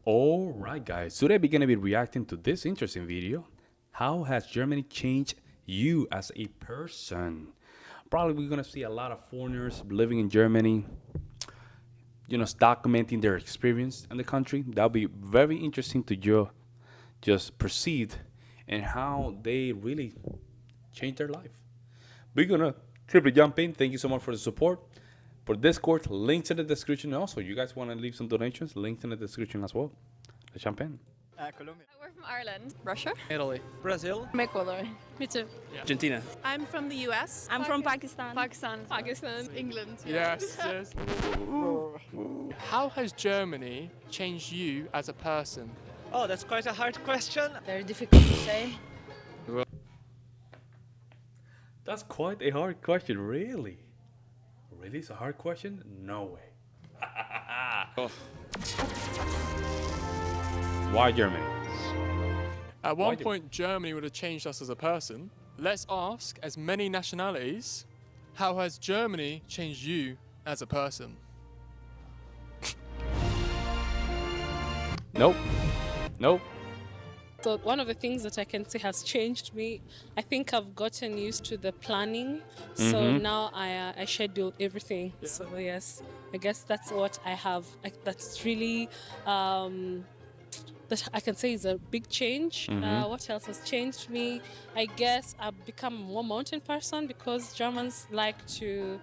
Alright guys, today we're gonna be reacting to this interesting video. How has Germany changed you as a person? Probably we're gonna see a lot of foreigners living in Germany, documenting their experience in the country. That'll be very interesting to just perceive and how they really change their life. We're gonna simply jump in. Thank you so much for the support. For Discord, links in the description. Also, you guys want to leave some donations, links in the description as well. Let's jump in. Colombia. We're from Ireland. Russia. Italy. Brazil. Ecuador. Me too. Argentina. I'm from the US. I'm from Pakistan. Pakistan. England. Yes, yes. How has Germany changed you as a person? Oh, that's quite a hard question. Very difficult to say. That's quite a hard question, really. Really? It's a hard question? No way. Oh. Why Germany? At one point, Germany would have changed us as a person. Let's ask, as many nationalities, how has Germany changed you as a person? Nope. Nope. So one of the things that I can say has changed me, I think I've gotten used to the planning. So now I schedule everything. Yeah. So yes, I guess that's what I have. That's really that I can say is a big change. What else has changed me? I guess I've become a more mountain person because Germans like to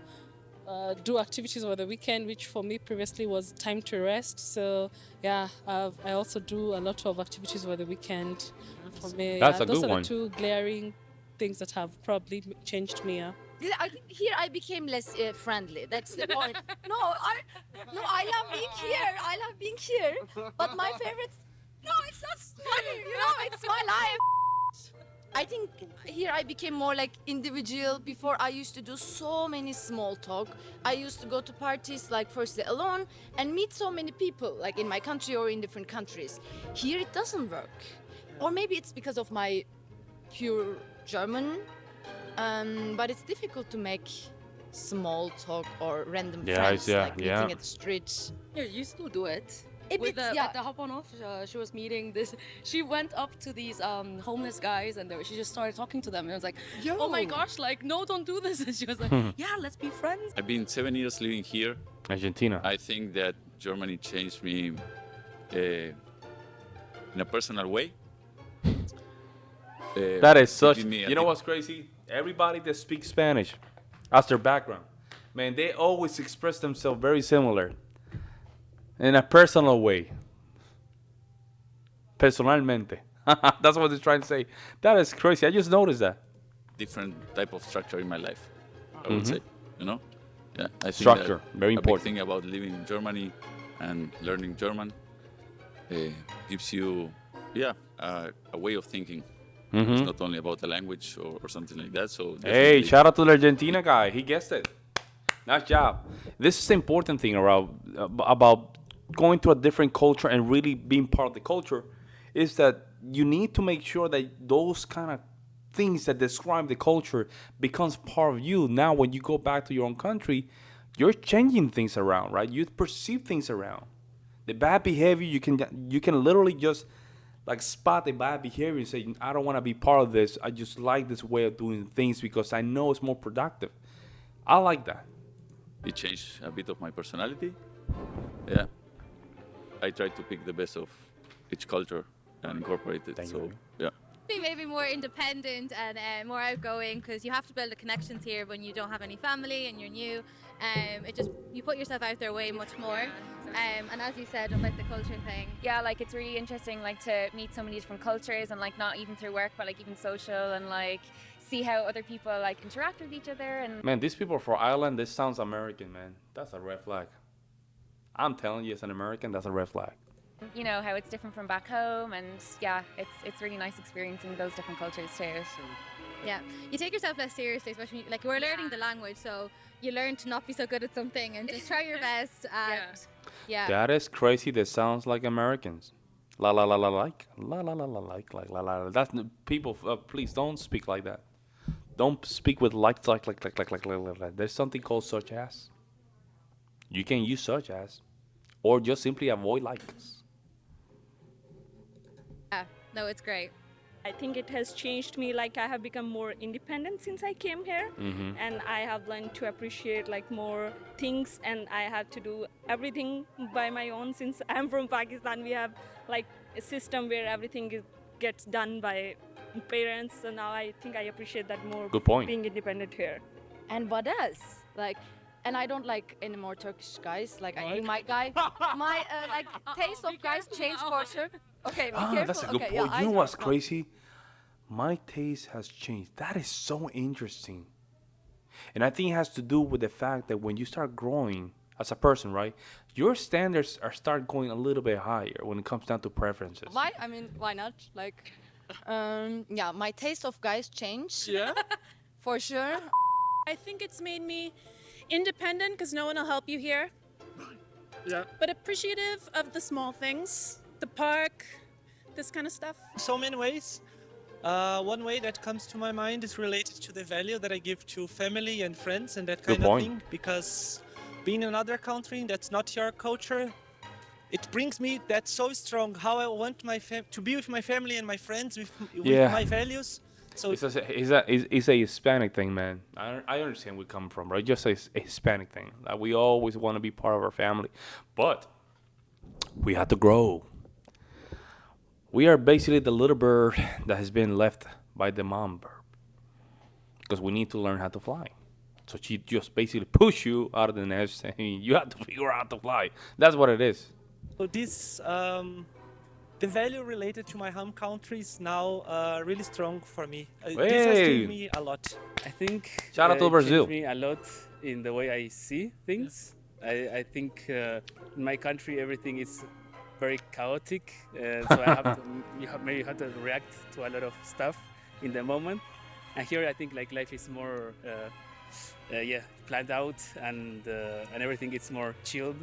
do activities over the weekend, which for me previously was time to rest. So yeah, I also do a lot of activities over the weekend. For me, That's a those good are one. the two glaring things that have probably changed me. I think here I became less friendly. That's the point. No, I love being here. I love being here. But my favorite. No, it's not funny. It's my life. I think here I became more like individual. Before I used to do so many small talk. I used to go to parties like firstly alone and meet so many people like in my country or in different countries. Here it doesn't work. Or maybe it's because of my pure German. But it's difficult to make small talk or random friends like meeting at the street. Yeah, you still do it. With At the Hop-on-Off, she was meeting this. She went up to these homeless guys and she just started talking to them. And I was like, oh my gosh, like, no, don't do this. And she was like, yeah, let's be friends. I've been 7 years living here. Argentina. I think that Germany changed me in a personal way. That is such. giving me a You know tip. what's crazy? Everybody that speaks Spanish, as their background, man, they always express themselves very similar, in a personal way. Personalmente. That's what they're trying to say. That is crazy. I just noticed that. Different type of structure in my life, I would say. Yeah, I think Structure, that very a important. big thing about living in Germany and learning German gives you, a way of thinking. It's not only about the language or something like that. So Hey, definitely- shout out to the Argentina guy. He guessed it. Nice job. This is the important thing about going to a different culture and really being part of the culture is that you need to make sure that those kind of things that describe the culture becomes part of you. Now, when you go back to your own country, you're changing things around, right? You perceive things around. The bad behavior, you can literally just like spot the bad behavior and say, I don't want to be part of this. I just like this way of doing things because I know it's more productive. I like that. it changed a bit of my personality. Yeah, I try to pick the best of each culture and incorporate it. Thank so you. yeah. Be maybe more independent and more outgoing because you have to build the connections here when you don't have any family and you're new. You put yourself out there way much more. And as you said, about the culture thing. Yeah, like it's really interesting like to meet so many different cultures and like not even through work but like even social and like see how other people like interact with each other and Man, these people from Ireland, this sounds American, man. That's a red flag. I'm telling you, as an American, that's a red flag. you know how it's different from back home and yeah, it's really nice experiencing those different cultures too. Yeah, you take yourself less seriously, especially like we're learning the language, so you learn to not be so good at something and just try your best. And yeah. That is crazy. That sounds like Americans. La la la la like. La la la la like la la. That's people. Please don't speak like that. Don't speak with like. There's something called such as. You can use such as, or just simply avoid likes. No, it's great. I think it has changed me. Like I have become more independent since I came here, and I have learned to appreciate like more things, and I have to do everything by my own. Since I'm from Pakistan, we have like a system where everything gets done by parents. So now I think I appreciate that more. Good point. Being independent here. And what else? Like, and I don't like any more Turkish guys. Like I think my like taste of guys changed for sure. Okay, be careful. That's a good okay, point. Yeah, You know I what's don't know. crazy? My taste has changed. That is so interesting. And I think it has to do with the fact that when you start growing as a person, right, your standards start going a little bit higher when it comes down to preferences. Why? I mean, why not? Like, yeah, my taste of guys changed. Yeah. For sure. I think it's made me independent because no one will help you here, Yeah. but appreciative of the small things, the park, this kind of stuff. So many ways. One way that comes to my mind is related to the value that I give to family and friends and that Good kind of point. thing. Because being in another country that's not your culture, it brings me that so strong. How I want to be with my family and my friends with Yeah. my values. So It's a Hispanic thing, man. I understand where we come from, right? Just a Hispanic thing. Like we always want to be part of our family, but we have to grow. We are basically the little bird that has been left by the mom bird because we need to learn how to fly. So she just basically push you out of the nest and you have to figure out how to fly. That's what it is. So this, the value related to my home country is now really strong for me. This has Hey. changed me a lot. I think Shout out to it Brazil. changed me a lot in the way I see things. I think in my country everything is very chaotic, so I have to, maybe have to react to a lot of stuff in the moment. And here I think like life is more planned out and everything is more chilled.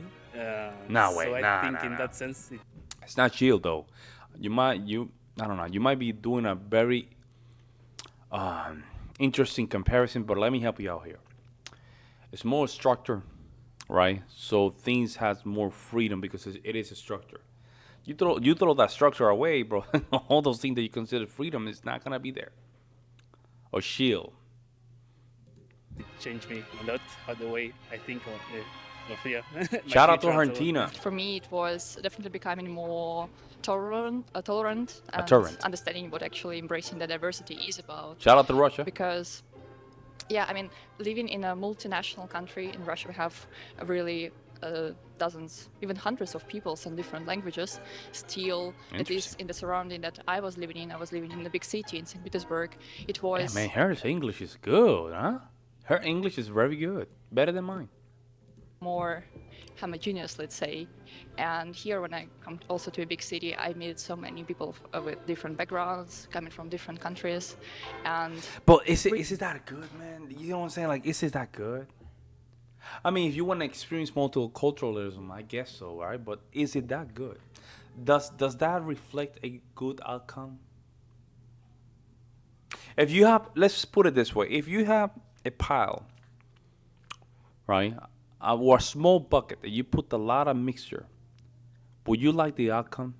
No way, So I nah, think nah, in nah. that sense It's not chill though. I don't know. You might be doing a very interesting comparison, but let me help you out here. It's more structure, right? So things has more freedom because it is a structure. You throw that structure away, bro. All those things that you consider freedom is not gonna be there. Or chill. it changed me a lot how the way I think of my Shout out to future and so on. Argentina. For me, it was definitely becoming more tolerant and tolerant. understanding what actually embracing the diversity is about. Shout out to Russia. Because, yeah, I mean, living in a multinational country in Russia, we have a really dozens, even hundreds of peoples and different languages. Still, at least in the surrounding that I was living in a big city in St. Petersburg. It was Yeah, man, her English is good, huh? Her English is very good. Better than mine. more homogeneous, let's say. And here, when I come also to a big city, I meet so many people with different backgrounds, coming from different countries. And But is it that good, man? You know what I'm saying? Like, is it that good? I mean, if you want to experience multiculturalism, I guess so, right? But is it that good? Does that reflect a good outcome? If you have, let's put it this way: if you have a pile, right, or a small bucket that you put a lot of mixture, would you like the outcome?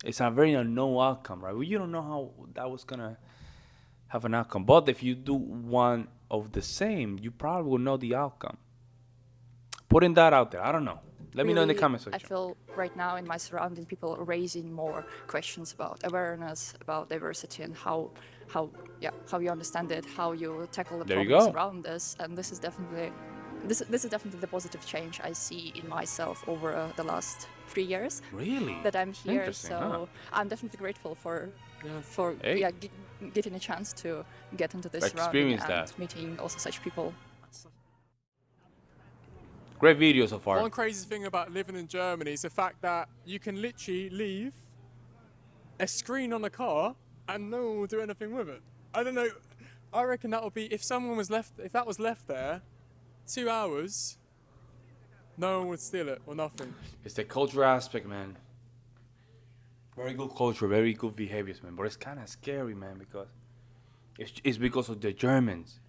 It's a very unknown outcome, right? Well, you don't know how that was gonna have an outcome. But if you do one of the same, you probably will know the outcome. Putting that out there, I don't know. Let me know in the really, comment I section. feel right now in my surrounding, people are raising more questions about awareness, about diversity, and how you understand it, how you tackle the There you problems go. around this. And this is definitely the positive change I see in myself over the last 3 years Really? that I'm here. Interesting, So huh? I'm definitely grateful for Hey. getting a chance to get into this Experience surrounding and that. meeting also such people. Great video so far. One crazy thing about living in Germany is the fact that you can literally leave a screen on a car and no one will do anything with it. I don't know. I reckon that would be if that was left there 2 hours, no one would steal it or nothing. It's the cultural aspect, man. Very good culture, very good behaviors, man. But it's kind of scary, man, because it's because of the Germans.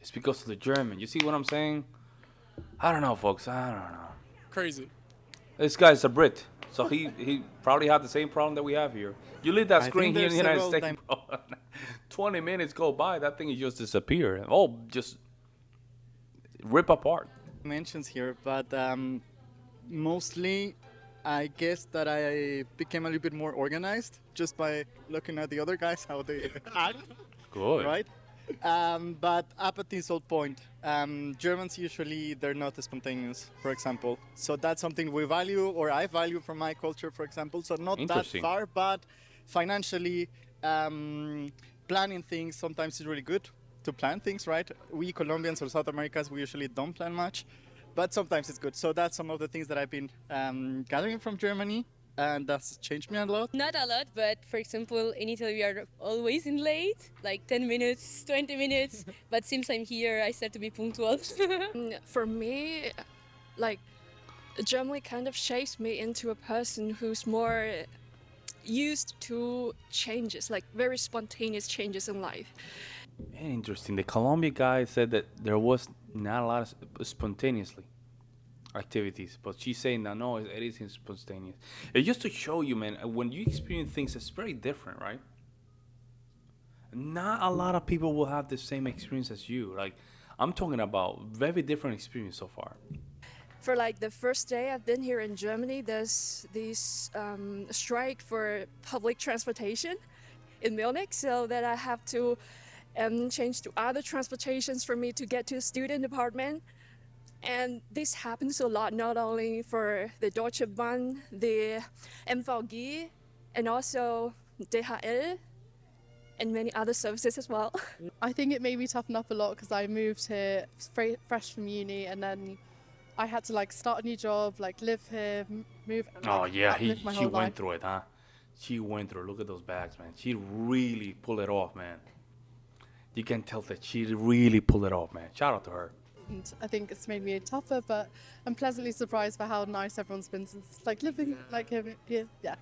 It's because of the German. You see what I'm saying? I don't know, folks. I don't know. Crazy. This guy's a Brit So he probably had the same problem that we have here. You leave that I screen think here in the there's United several States, bro. 20 minutes go by, that thing just disappear. Oh, just rip apart. dimensions here, but mostly I guess that I became a little bit more organized just by looking at the other guys how they act, Good. right? But up at this old point, Germans usually they're not spontaneous, for example. So that's something we value, or I value from my culture, for example. So not that Interesting. far, but financially, planning things sometimes is really good to plan things, right? We Colombians or South Americans, we usually don't plan much, but sometimes it's good. So that's some of the things that I've been gathering from Germany, and that's changed me a lot. Not a lot, but for example, in Italy we are always in late, like 10 minutes, 20 minutes. But since I'm here, I start to be punctual. For me, like Germany kind of shapes me into a person who's more used to changes, like very spontaneous changes in life. Interesting. The Colombia guy said that there was not a lot of spontaneously activities, but she's saying that no, it isn't spontaneous. It's just to show you, man, when you experience things, it's very different, right? Not a lot of people will have the same experience as you. Like, I'm talking about very different experience so far. For like the first day I've been here in Germany, there's this strike for public transportation in Munich, so that I have to change to other transportations for me to get to the student apartment. And this happens a lot, not only for the Deutsche Bahn, the MVG, and also DHL, and many other services as well. I think it made me toughen up a lot because I moved here fresh from uni, and then I had to like start a new job, like live here, move. Oh like, yeah, live my she whole went life. through it, huh? She went through it. Look at those bags, man. She really pulled it off, man. You can tell that she really pulled it off, man. Shout out to her. And I think it's made me tougher, but I'm pleasantly surprised by how nice everyone's been since like living like here. Yeah.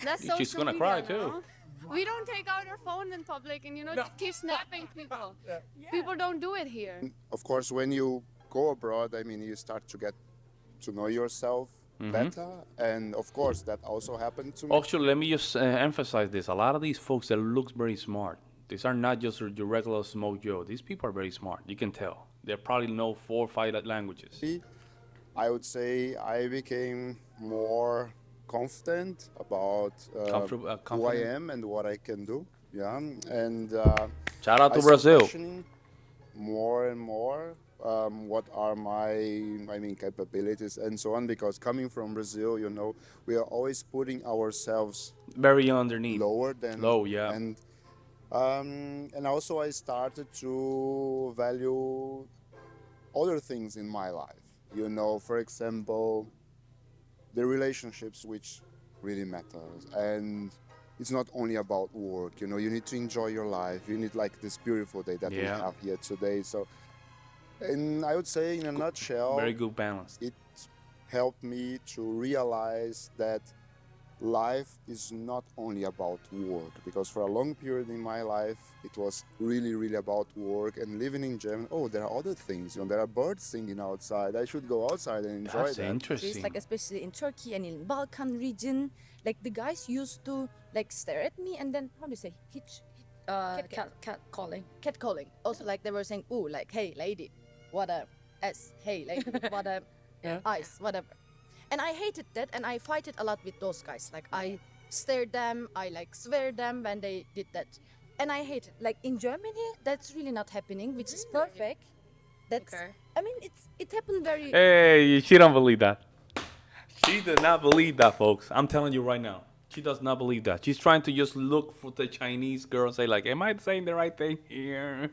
That's She's social gonna media, cry, no? too. We don't take out our phone in public and keep snapping people. People don't do it here. Of course, when you go abroad, I mean, you start to get to know yourself better, and of course, that also happened to me. Actually, let me just emphasize this. A lot of these folks that look very smart, these are not just your regular smoke Joe. These people are very smart. You can tell. They probably know 4 or 5 languages. I would say I became more confident about who I confident. am and what I can do. Yeah, and Shout out to I started Brazil. questioning more and more what are my, capabilities and so on. Because coming from Brazil, we are always putting ourselves Very underneath. lower than Low, yeah. And also I started to value other things in my life. For example, the relationships which really matters. And it's not only about work, you need to enjoy your life. You need like this beautiful day that we Yeah. have here today. So, and I would say in a nutshell, Very good balance. it helped me to realize that life is not only about work, because for a long period in my life it was really, really about work. And living in Germany, there are other things. There are birds singing outside. I should go outside and enjoy That's that. interesting. Like especially in Turkey and in Balkan region, like the guys used to like stare at me and then how do you say cat calling. Cat calling. Also like they were saying, "Ooh, like hey lady, what a s, hey lady, what a ice, whatever." And I hated that, and I fight it a lot with those guys. Like I stare them, I like swear them when they did that, and I hate it. Like in Germany, that's really not happening, which is perfect. That's, I mean, it happened very. Hey, she don't believe that. She does not believe that, folks. I'm telling you right now. She does not believe that. She's trying to just look for the Chinese girl and say like, am I saying the right thing here?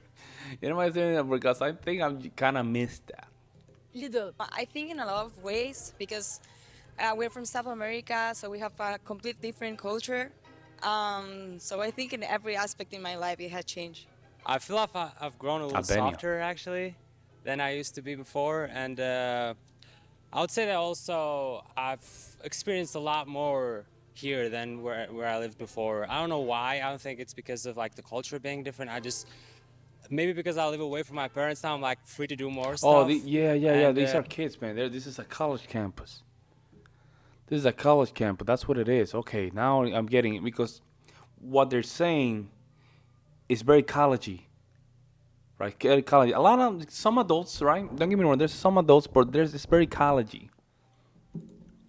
Am I saying that? Because I think I'm kind of missed that. Little. I think in a lot of ways, because we're from South America, so we have a complete different culture. So I think in every aspect in my life it has changed. I feel like I've grown a little Albania. softer actually than I used to be before, and I would say that also I've experienced a lot more here than where I lived before. I don't know why. I don't think it's because of like the culture being different. Maybe because I live away from my parents now, I'm like free to do more stuff. Oh, yeah. And, These are kids, man. This is a college campus. This is a college campus. That's what it is. Okay, now I'm getting it because what they're saying is very collegey, right? Very college. A lot of some adults, right? Don't get me wrong. There's some adults, but there's it's very collegey.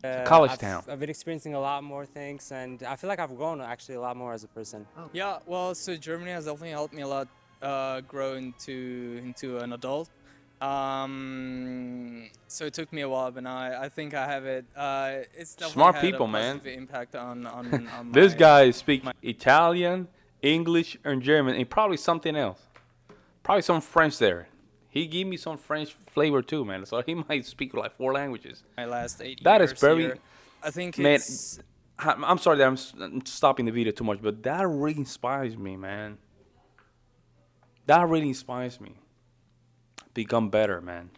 It's a college town. I've been experiencing a lot more things, and I feel like I've grown actually a lot more as a person. Yeah, well, so Germany has definitely helped me a lot grow into an adult. So it took me a while, but now I think I have it. It's definitely Smart had people, a man. positive impact on This my, guy speaks Italian, English, and German, and probably something else. Probably some French there. He gave me some French flavor too, man. So he might speak like 4 languages. my last 8 That years is very. here. I think man, it's I'm sorry that I'm stopping the video too much, but that really inspires me, man. That really inspires me. Become better, man.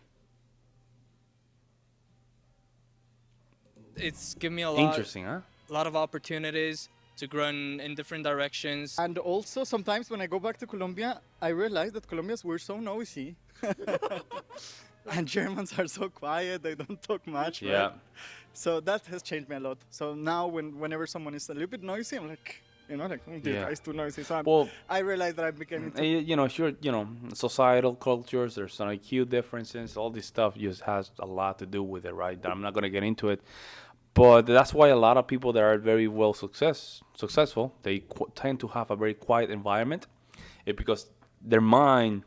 it's given me a lot Interesting, huh? lot of opportunities to grow in different directions. And also, sometimes when I go back to Colombia, I realize that Colombians were so noisy. And Germans are so quiet, they don't talk much, Yeah. right? So that has changed me a lot. So now whenever someone is a little bit noisy, I'm like, this Yeah. guy's too noisy. So Well, I realized that I became into sure, societal cultures, there's some IQ differences, all this stuff just has a lot to do with it, right? I'm not gonna get into it, but that's why a lot of people that are very well successful, they tend to have a very quiet environment, because their mind,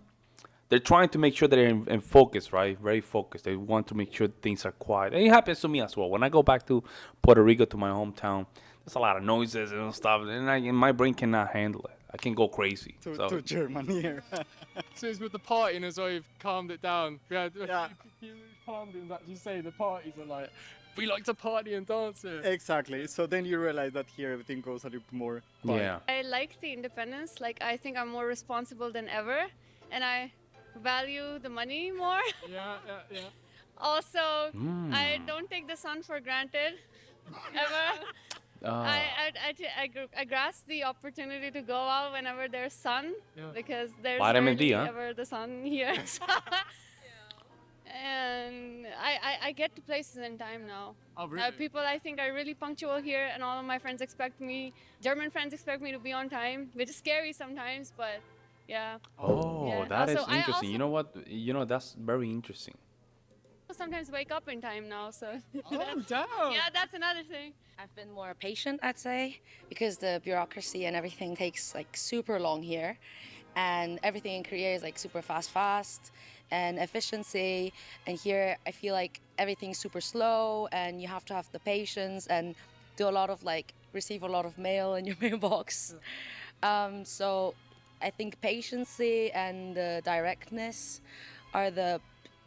they're trying to make sure they're in focus, right? Very focused. They want to make sure things are quiet. And it happens to me as well. When I go back to Puerto Rico, to my hometown, there's a lot of noises and stuff, and my brain cannot handle it. I can go crazy. to Germany here. So it's with the partying as well, you've calmed it down. Yeah. You calmed it actually say the parties are like, we like to party and dance here. Exactly. So then you realize that here everything goes a little bit more quiet. Yeah. I like the independence. Like I think I'm more responsible than ever, and I value the money more. Yeah. Also, I don't take the sun for granted ever. I grasp the opportunity to go out whenever there's sun because there's Vitamin D, rarely huh? ever the sun here. And I get to places in time now. Oh, really? People I think are really punctual here, and all of my friends expect me, German friends expect me to be on time, which is scary sometimes, but yeah. Oh, Yeah. that is Also, I interesting. You also- know what? That's very interesting. Sometimes wake up in time now, so. Oh, damn. Yeah, that's another thing. I've been more patient, I'd say, because the bureaucracy and everything takes like super long here, and everything in Korea is like super fast, and efficiency. And here, I feel like everything's super slow, and you have to have the patience and do a lot of like receive a lot of mail in your mailbox. So I think patience and directness are the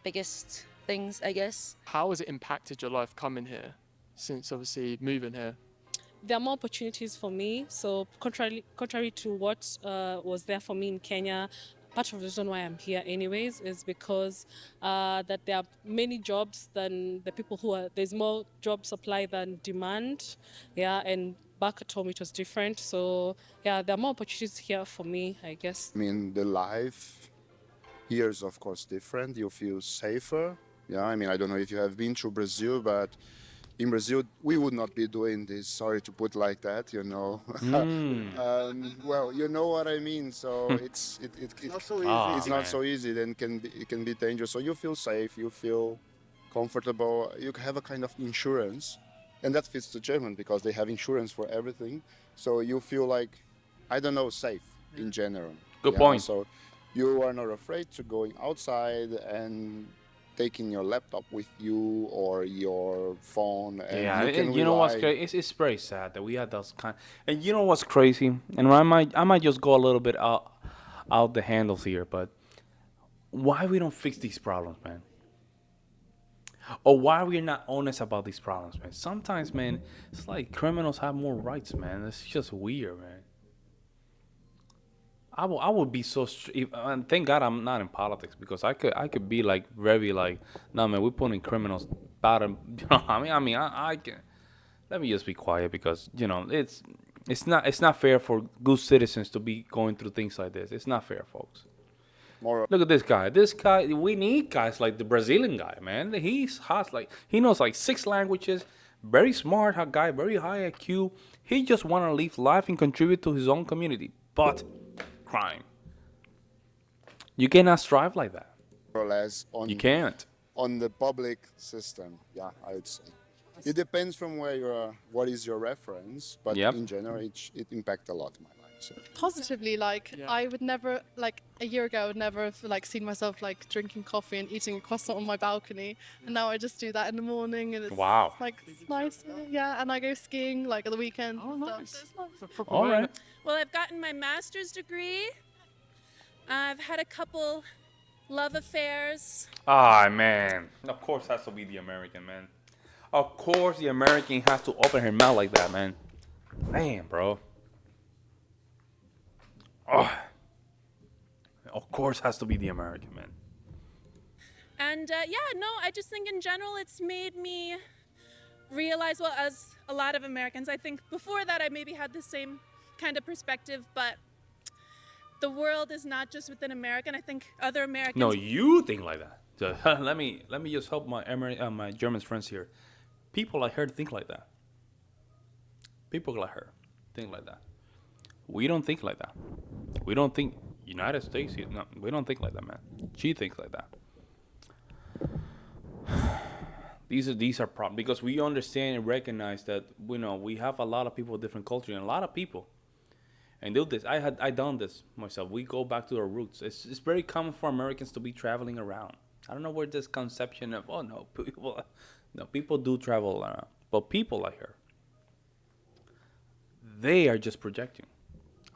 biggest things, I guess. How has it impacted your life coming here since obviously moving here? There are more opportunities for me. So contrary to what was there for me in Kenya, part of the reason why I'm here anyways is because that there are many jobs than the people who are, there's more job supply than demand. Yeah, and back at home it was different. So yeah, there are more opportunities here for me, I guess. I mean, the life here is of course different. You feel safer. Yeah, I mean, I don't know if you have been to Brazil, but in Brazil we would not be doing this. Sorry to put like that, you know. Well, you know what I mean. So it's not so easy. It's not so easy. Then it can be dangerous. So you feel safe. You feel comfortable. You have a kind of insurance, and that fits the German because they have insurance for everything. So you feel like, I don't know, safe in general. Good point. So you are not afraid to going outside and taking your laptop with you or your phone. And Yeah, you can and you know what's rely- crazy? It's very sad that we had those kind. And you know what's crazy? And I might just go a little bit out the handles here, but why we don't fix these problems, man? Or why we're not honest about these problems, man? Sometimes, man, it's like criminals have more rights, man. It's just weird, man. I would be so and thank God I'm not in politics because I could be like very like, no man, we're putting criminals bottom. You know, I can. Let me just be quiet because it's not fair for good citizens to be going through things like this. It's not fair, folks. Look at this guy. This guy, we need guys like the Brazilian guy, man. He's hot. Like he knows like 6 languages. Very smart guy, very high IQ. He just want to live life and contribute to his own community. But crime. You cannot strive like that. Or less on You can't. on the public system. Yeah, I would say. It depends from where you are, what is your reference, but Yep. in general, it impacts a lot my life. So. Positively, like I would never, like a year ago, I would never have like seen myself like drinking coffee and eating a croissant on my balcony, and now I just do that in the morning, and it's Wow. like it's nice, yeah. And I go skiing like at the weekend. Oh, nice. All right. Well, I've gotten my master's degree. I've had a couple love affairs. Ah, man. Of course has to be the American, man. Of course the American has to open her mouth like that, man. Man, bro. Oh. Of course has to be the American, man. And yeah, no, I just think in general it's made me realize, well, as a lot of Americans, I think before that I maybe had the same kind of perspective, but the world is not just within America, and I think other Americans... No, you think like that. So, let me just help my my German friends here. People like her think like that. People like her think like that. We don't think like that. We don't think United States. No, we don't think like that, man. She thinks like that. These are problems because we understand and recognize that we have a lot of people with different culture and a lot of people. And do this. I done this myself. We go back to our roots. It's very common for Americans to be traveling around. I don't know where this conception of people do travel around, but people like her, they are just projecting.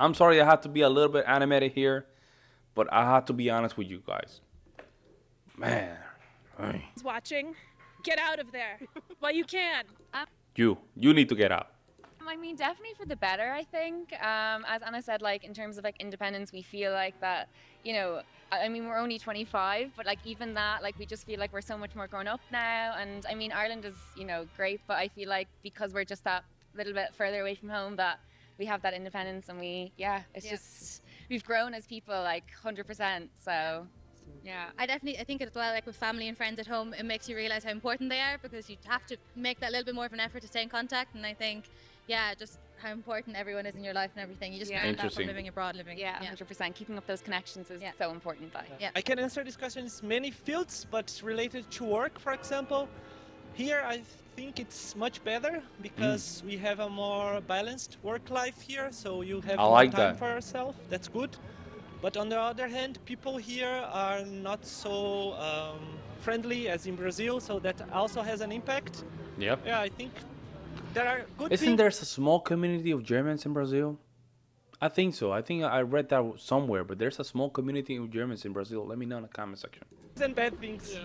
I'm sorry I have to be a little bit animated here, but I have to be honest with you guys. Man, watching, get out of there while you can. you need to get out. I mean, definitely for the better, I think. As Anna said, like, in terms of, like, independence, we feel like that, I mean, we're only 25, but, like, even that, like, we just feel like we're so much more grown up now. And, I mean, Ireland is, great, but I feel like because we're just that little bit further away from home that we have that independence and just, we've grown as people, like, 100%, so... Yeah, I think as well, like with family and friends at home, it makes you realize how important they are because you have to make that little bit more of an effort to stay in contact. And I think, just how important everyone is in your life and everything. You just learn that from living abroad, 100%. Keeping up those connections is so important. I can answer this question in many fields, but related to work, for example, here I think it's much better because we have a more balanced work life here, so you have more time for yourself. That's good. But on the other hand, people here are not so friendly as in Brazil, so that also has an impact. Yep. Yeah, I think there are good Isn't there a small community of Germans in Brazil? I think so. I think I read that somewhere, but there's a small community of Germans in Brazil. Let me know in the comment section. And bad things.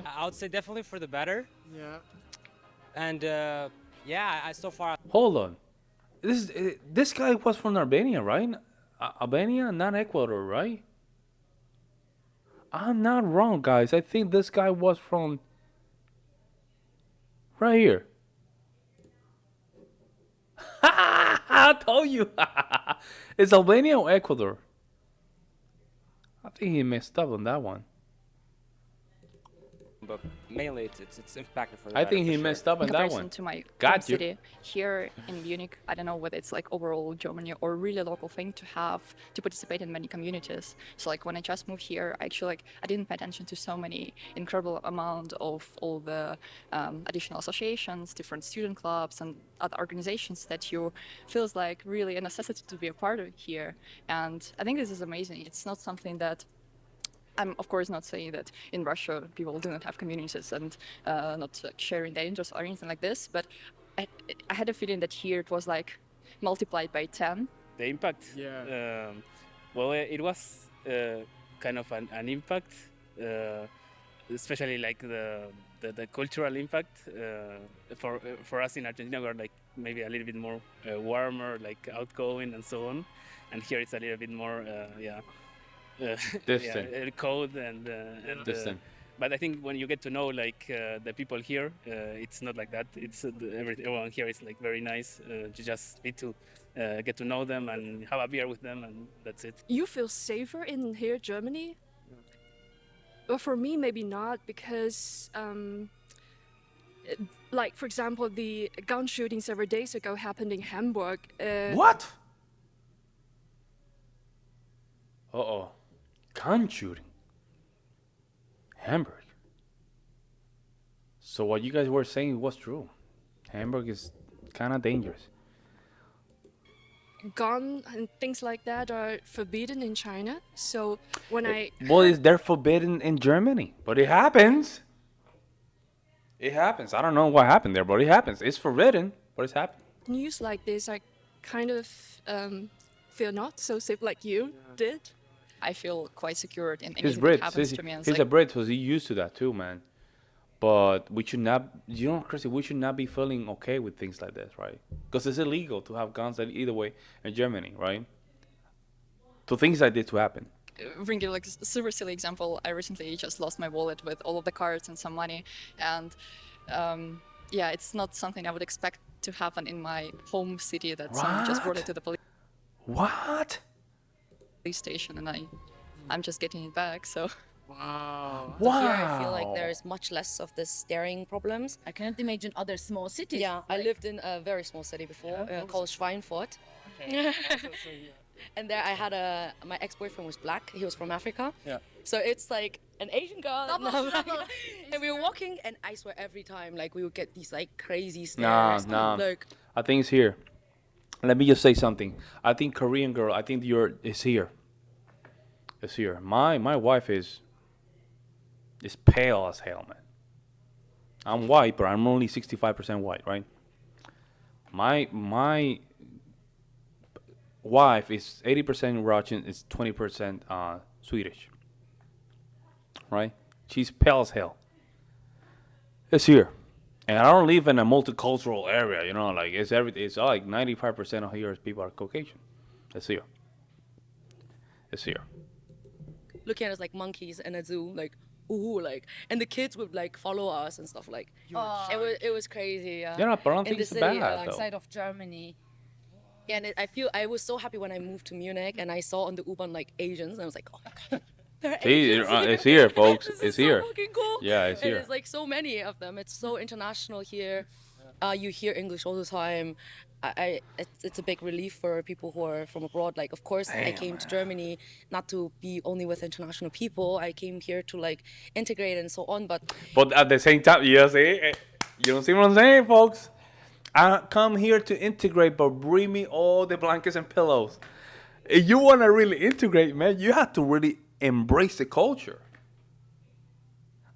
I would say definitely for the better. Yeah. And I so far. Hold on. This guy was from Albania, right? Albania, not Ecuador, right? I'm not wrong, guys. I think this guy was from right here. I told you. It's Albania or Ecuador? I think he messed up on that one. But mainly it's impacted for the I better, think for he sure. messed up on In that comparison one. to my Got home you. city here in Munich, I don't know whether it's like overall Germany or really a local thing to participate in many communities. So like when I just moved here, actually I didn't pay attention to so many incredible amount of all the additional associations, different student clubs and other organizations that you feels like really a necessity to be a part of here. And I think this is amazing. It's not something that I'm of course not saying that in Russia people do not have communities and not sharing their interests or anything like this, but I had a feeling that here it was like multiplied by 10. The impact? Yeah. Well, it was kind of an impact, especially like the cultural impact. For us in Argentina, we're like maybe a little bit more warmer, like outgoing and so on, and here it's a little bit more, distant. Cold and distant. But I think when you get to know like the people here, it's not like that. It's everyone here is like very nice. You just need to get to know them and have a beer with them, and that's it. You feel safer in here, Germany? Well, for me, maybe not, because like for example, the gun shooting several days ago happened in Hamburg. What? Uh-oh. Gun shooting. Hamburg. So what you guys were saying was true. Hamburg is kind of dangerous. Gun and things like that are forbidden in China. So when I Well, they're forbidden in Germany, but it happens. It happens. I don't know what happened there, but it happens. It's forbidden, but it's happened. news like this, I kind of feel not so safe like you did. I feel quite secure in He's anything Brit. that happens to me. And it's He's like, a Brit, so he's used to that too, man. But we should not, you know, Chrissy, we should not be feeling okay with things like this, right? Because it's illegal to have guns either way in Germany, right? So things like this to happen. bring you like a super silly example. I recently just lost my wallet with all of the cards and some money, and yeah, it's not something I would expect to happen in my home city. That someone just brought it to the police station, and I'm just getting it back. So. Wow. So here I feel like there is much less of the staring problems. I cannot imagine other small cities. Yeah, I lived in a very small city before called Schweinfurt. Okay. And there I had my ex-boyfriend was black. He was from Africa. Yeah. So it's like an Asian girl. Double and, trouble. and we were walking, and I swear every time, like we would get these like crazy Nah, stares. nah. Like, I think it's here. Let me just say something. I think Korean girl. I think it's here. It's here. My wife is pale as hell, man. I'm white, but I'm only 65% white, right? My wife is 80% Russian, is 20% Swedish, right? She's pale as hell. It's here, and I don't live in a multicultural area, you know. Like it's everything. It's like 95% of here people are Caucasian. It's here. It's here. looking at us like monkeys in a zoo, like ooh, like, and the kids would like follow us and stuff. Like, it was crazy. Yeah, but I don't in think the it's city, bad, though. Outside of Germany. Yeah, and I was so happy when I moved to Munich and I saw on the U-Bahn like Asians, and I was like, oh my god, there are See, Asians it's here, folks. This It's is here. So fucking cool. Yeah, it's and here. There's like so many of them. It's so international here. You hear English all the time. It's a big relief for people who are from abroad. Like, of course, I came to Germany not to be only with international people. I came here to like integrate and so on. But at the same time, you don't see what I'm saying, folks. I come here to integrate, but bring me all the blankets and pillows. If you want to really integrate, man, you have to really embrace the culture.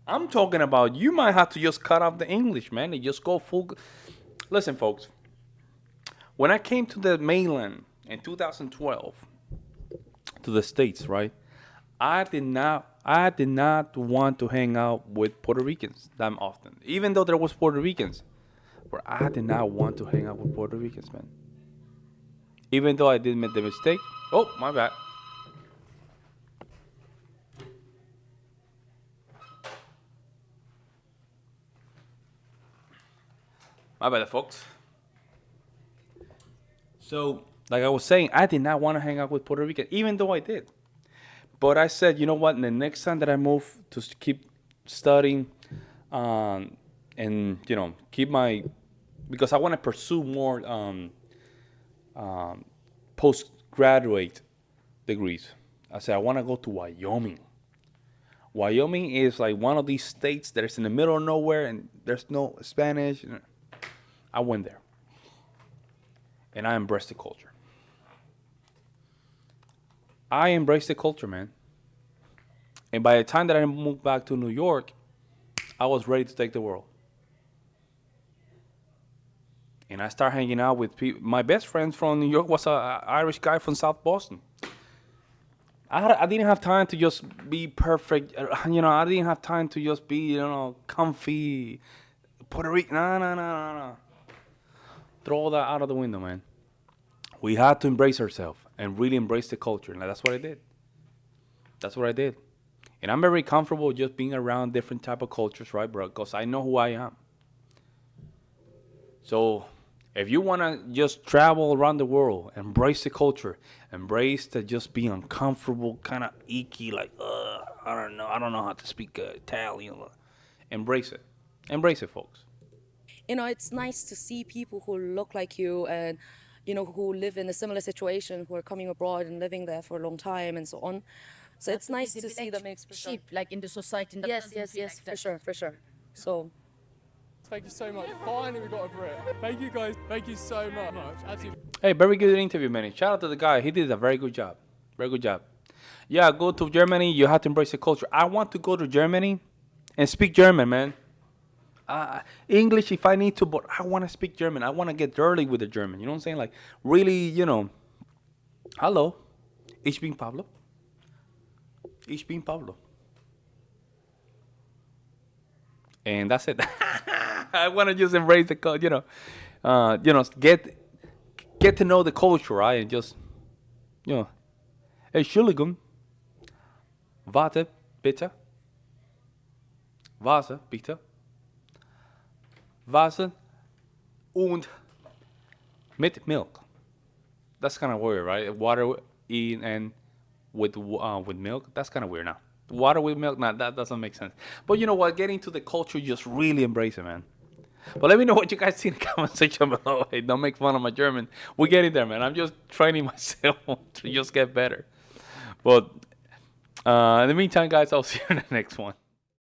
I'm talking about you might have to just cut off the English, man, and just go full. Listen, folks. When I came to the mainland in 2012, to the States, right? I did not want to hang out with Puerto Ricans that often, even though there was Puerto Ricans. But I did not want to hang out with Puerto Ricans, man. Even though I did make the mistake. Oh, my bad. My bad, folks. So, like I was saying, I did not want to hang out with Puerto Rican, even though I did. But I said, you know what? The next time that I move to keep studying, and you know, keep my, because I want to pursue more postgraduate degrees. I said I want to go to Wyoming. Wyoming is like one of these states that is in the middle of nowhere and there's no Spanish. I went there. And I embraced the culture. I embraced the culture, man. And by the time that I moved back to New York, I was ready to take the world. And I started hanging out with people. My best friend from New York was an Irish guy from South Boston. I didn't have time to just be perfect. You know, I didn't have time to just be, you know, comfy. Puerto Rican. No. Throw all that out of the window, man. We had to embrace ourselves and really embrace the culture. And that's what I did. That's what I did. And I'm very comfortable just being around different type of cultures, right, bro? Because I know who I am. So if you want to just travel around the world, embrace the culture, embrace to just be uncomfortable, kind of icky, like, I don't know how to speak Italian. Embrace it. Embrace it, folks. you know, it's nice to see people who look like you and, you know, who live in a similar situation, who are coming abroad and living there for a long time and so on. So it's nice to see them express. Like in the society. That Yes, doesn't yes, feel yes, like for that. sure, for sure. So. Thank you so much. Finally, we got a Brit. Thank you guys. Thank you so much. Absolutely. Hey, very good interview, man. Shout out to the guy. He did a very good job. Very good job. Yeah, go to Germany. You have to embrace the culture. I want to go to Germany and speak German, man. English if I need to, but I want to speak German. I want to get dirty with the German. You know what I'm saying? Like, really, you know. Hello. Ich bin Pablo. Ich bin Pablo. And that's it. I want to just embrace the culture, get to know the culture, right? And just, Entschuldigung, warte, bitte. Wasser, bitte. Wasser und mit milk. That's kind of weird, right? Water in and with milk. That's kind of weird now. Water with milk, nah, that doesn't make sense. But you know what? Getting to the culture, just really embrace it, man. But let me know what you guys see in the comment section below. Hey, don't make fun of my German. We're getting there, man. I'm just training myself to just get better. But in the meantime, guys, I'll see you in the next one.